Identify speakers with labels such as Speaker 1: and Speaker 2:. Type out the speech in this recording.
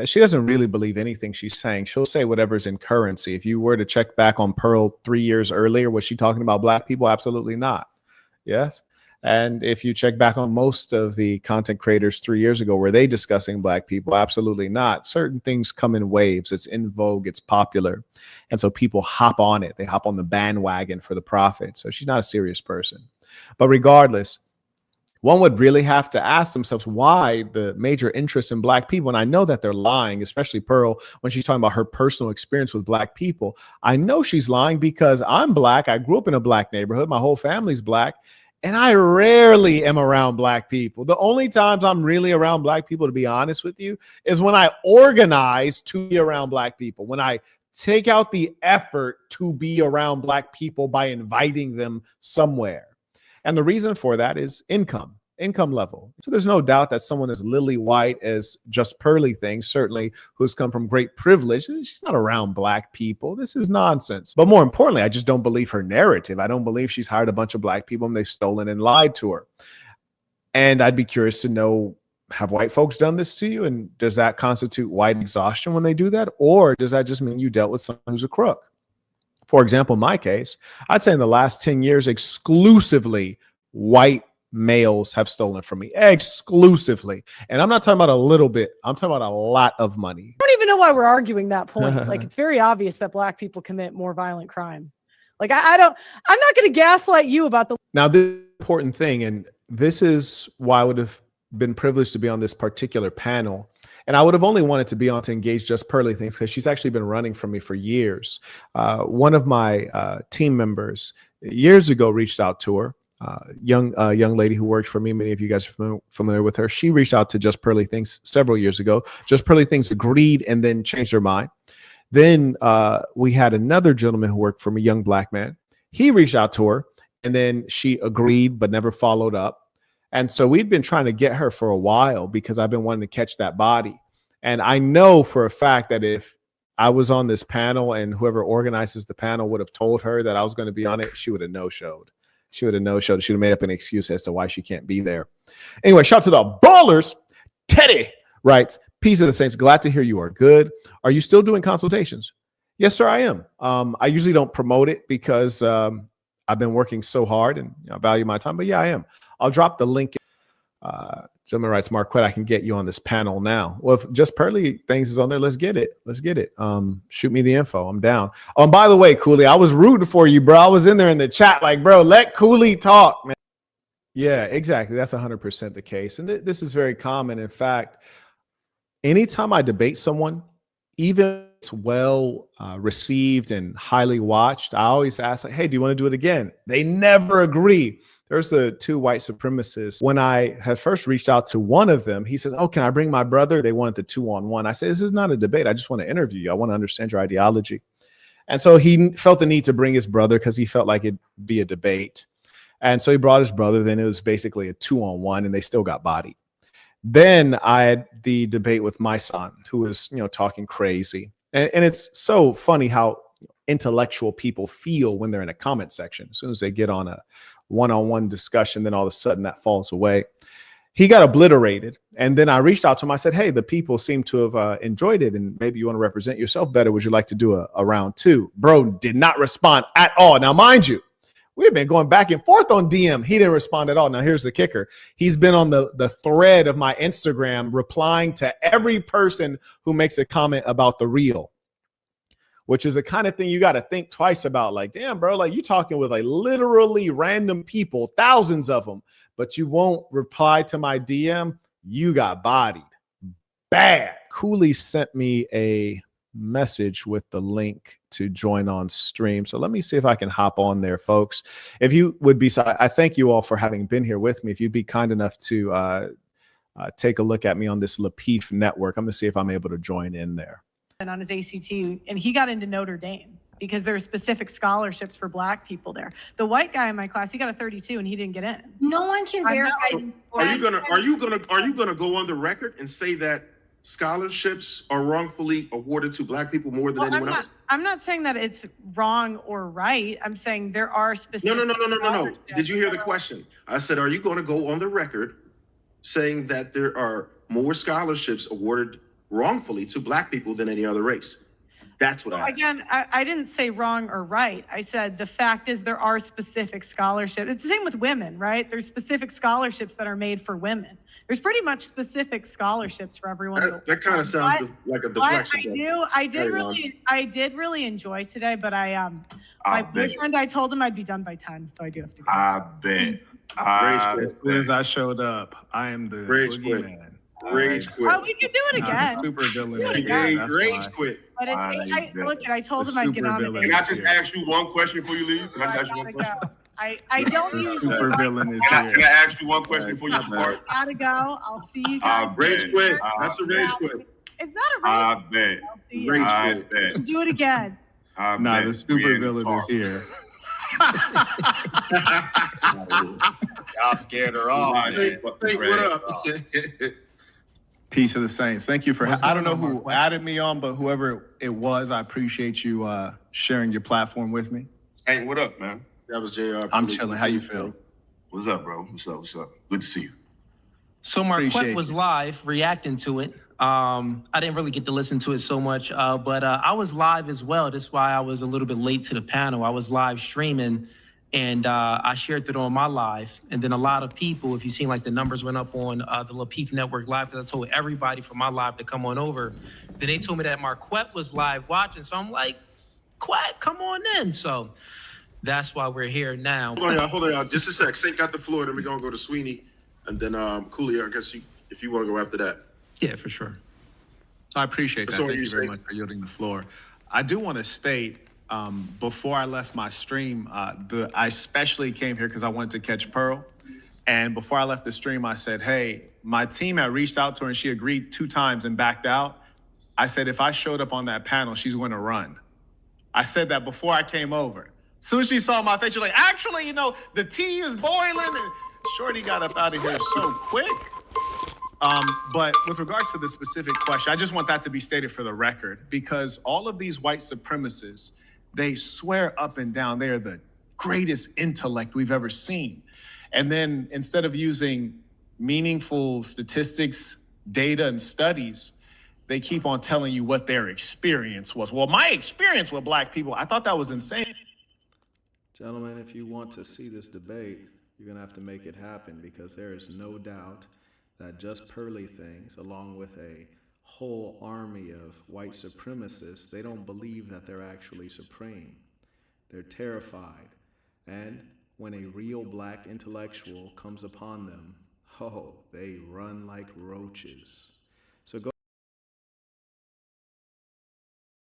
Speaker 1: She doesn't really believe anything she's saying. She'll say whatever's in currency. If you were to check back on Pearl 3 years earlier, was she talking about black people? Absolutely not. Yes. And if you check back on most of the content creators 3 years ago, were they discussing black people? Absolutely not. Certain things come in waves. It's in vogue. It's popular. And so people hop on it. They hop on the bandwagon for the profit. So she's not a serious person. But regardless, one would really have to ask themselves why the major interest in black people. And I know that they're lying, especially Pearl, when she's talking about her personal experience with black people. I know she's lying because I'm black. I grew up in a black neighborhood. My whole family's black. And I rarely am around black people. The only times I'm really around black people, to be honest with you, is when I organize to be around black people, when I take out the effort to be around black people by inviting them somewhere. And the reason for that is income level. So there's no doubt that someone as lily white as Just Pearly Things, certainly who's come from great privilege, she's not around black people. This is nonsense. But more importantly, I just don't believe her narrative. I don't believe she's hired a bunch of black people and they've stolen and lied to her. And I'd be curious to know, have white folks done this to you? And does that constitute white exhaustion when they do that? Or does that just mean you dealt with someone who's a crook? For example, in my case, I'd say in the last 10 years, exclusively white males have stolen from me. Exclusively. And I'm not talking about a little bit. I'm talking about a lot of money.
Speaker 2: I don't even know why we're arguing that point. Like, it's very obvious that black people commit more violent crime. Like, I'm not going to gaslight you about the.
Speaker 1: Now, the important thing, and this is why I would have been privileged to be on this particular panel. And I would have only wanted to be on to engage Just Pearly Things because she's actually been running from me for years. One of my team members years ago reached out to her, young lady who worked for me. Many of you guys are familiar with her. She reached out to Just Pearly Things several years ago. Just Pearly Things agreed and then changed her mind. Then we had another gentleman who worked for me, a young black man. He reached out to her and then she agreed but never followed up. And so we'd been trying to get her for a while because I've been wanting to catch that body. And I know for a fact that if I was on this panel and whoever organizes the panel would have told her that I was going to be on it, she would have no-showed. She would have no-showed. She would have made up an excuse as to why she can't be there. Anyway, shout out to the ballers. Teddy writes, peace of the saints. Glad to hear you are good. Are you still doing consultations? Yes, sir, I am. I usually don't promote it because I've been working so hard and I value my time. But yeah, I am. I'll drop the link. Gentleman writes, Marquett, I can get you on this panel now. Well, if Just Pearly Things is on there, let's get it. Let's get it. Shoot me the info. I'm down. Oh, and by the way, Cooley, I was rooting for you, bro. I was in there in the chat like, bro, let Cooley talk, man. Yeah, exactly. That's 100% the case. And this is very common. In fact, anytime I debate someone, even if it's well received and highly watched, I always ask, like, hey, do you want to do it again? They never agree. There's the two white supremacists. When I had first reached out to one of them, he says, oh, can I bring my brother? They wanted the 2-on-1. I said, this is not a debate. I just want to interview you. I want to understand your ideology. And so he felt the need to bring his brother because he felt like it'd be a debate. And so he brought his brother. Then it was basically a 2-on-1 and they still got bodied. Then I had the debate with my son who was, talking crazy. And it's so funny how intellectual people feel when they're in a comment section. As soon as they get on a one-on-one discussion, then all of a sudden that falls away. He got obliterated. And then I reached out to him. I said, hey, the people seem to have enjoyed it. And maybe you want to represent yourself better. Would you like to do a round 2? Bro did not respond at all. Now, mind you, we've been going back and forth on DM. He didn't respond at all. Now, here's the kicker. He's been on the thread of my Instagram replying to every person who makes a comment about the reel, which is the kind of thing you got to think twice about. Like, damn, bro, like you talking with like literally random people, thousands of them, but you won't reply to my DM. You got bodied bad. Cooley sent me a message with the link to join on stream. So let me see if I can hop on there, folks. If you would be, so I thank you all for having been here with me. If you'd be kind enough to take a look at me on this Lapeef network, I'm going to see if I'm able to join in there.
Speaker 2: And on his ACT, and he got into Notre Dame because there are specific scholarships for black people there. The white guy in my class, he got a 32 and he didn't get in.
Speaker 3: No one can verify.
Speaker 4: Are you gonna go on the record and say that scholarships are wrongfully awarded to black people more than anyone else?
Speaker 2: I'm not saying that it's wrong or right. I'm saying there are specific.
Speaker 4: No. Did you hear the question? I said, are you going to go on the record saying that there are more scholarships awarded wrongfully to black people than any other race. That's what I asked.
Speaker 2: Again, I didn't say wrong or right. I said the fact is there are specific scholarships. It's the same with women, right? There's specific scholarships that are made for women. There's pretty much specific scholarships for everyone.
Speaker 4: That kind of sounds like a deflection.
Speaker 2: I did really enjoy today, but my boyfriend, I told him I'd be done by 10, so I do have to go.
Speaker 5: I bet.
Speaker 1: As soon as I showed up, I am the
Speaker 4: Rage quit.
Speaker 1: boogeyman.
Speaker 4: Rage quit.
Speaker 2: Oh, we can do it again.
Speaker 1: Super villain.
Speaker 4: Rage quit.
Speaker 2: But I told him I'd get on it.
Speaker 5: Can I just ask you one question before you leave? Can I just ask you one question?
Speaker 2: I don't
Speaker 1: The
Speaker 2: use
Speaker 1: super villain is
Speaker 5: Can
Speaker 1: here.
Speaker 5: I ask you one question before you depart?
Speaker 2: Gotta go. I'll see you guys.
Speaker 4: Rage quit. That's a rage quit.
Speaker 2: It's not a
Speaker 5: I
Speaker 2: rage.
Speaker 5: bet.
Speaker 2: I'll see you.
Speaker 4: Rage
Speaker 5: I
Speaker 4: quit.
Speaker 5: bet.
Speaker 2: Do it again.
Speaker 5: I
Speaker 1: Nah,
Speaker 5: bet.
Speaker 1: the
Speaker 5: We
Speaker 1: super
Speaker 5: in the
Speaker 1: villain
Speaker 5: car.
Speaker 1: is here.
Speaker 6: Y'all scared her off.
Speaker 4: Think what up?
Speaker 1: Peace of the Saints. Thank you for.
Speaker 7: What's
Speaker 1: I don't know
Speaker 7: going on,
Speaker 1: who
Speaker 7: Marquett?
Speaker 1: added me on, but whoever it was, I appreciate you sharing your platform with me.
Speaker 5: Hey, what up, man?
Speaker 4: That was JR.
Speaker 1: I'm chilling. How you feel?
Speaker 5: What's up, bro? What's up? What's up? Good to see you.
Speaker 7: So Marquett
Speaker 1: Appreciate
Speaker 7: was
Speaker 1: you.
Speaker 7: live reacting to it. I didn't really get to listen to it so much, but I was live as well. That's why I was a little bit late to the panel. I was live streaming, and I shared it on my live. And then a lot of people, if you've seen like the numbers went up on the Lapeef Network live, because I told everybody from my live to come on over. Then they told me that Marquett was live watching. So I'm like, Quett, come on in. So that's why we're here now.
Speaker 4: Hold on, y'all. Just a sec. Saint got the floor, then we're gonna go to Sweeney, and then Cooley. I guess if you want to go after that.
Speaker 7: Yeah, for sure.
Speaker 1: I appreciate that.
Speaker 4: That's all
Speaker 1: Thank
Speaker 4: you
Speaker 1: you very
Speaker 4: say.
Speaker 1: much for yielding the floor. I do want to state before I left my stream, I especially came here because I wanted to catch Pearl. And before I left the stream, I said, hey, my team had reached out to her and she agreed 2 times and backed out. I said, if I showed up on that panel, she's going to run. I said that before I came over. As soon as she saw my face, she was like, actually, the tea is boiling. And Shorty got up out of here so quick. But with regards to the specific question, I just want that to be stated for the record, because all of these white supremacists, they swear up and down they are the greatest intellect we've ever seen. And then instead of using meaningful statistics, data, and studies, they keep on telling you what their experience was. Well, my experience with black people, I thought that was insane.
Speaker 8: Gentlemen, if you want to see this debate, you're going to have to make it happen, because there is no doubt that just Pearly Things, along with a whole army of white supremacists, they don't believe that they're actually supreme. They're terrified. And when a real black intellectual comes upon them, oh, they run like roaches.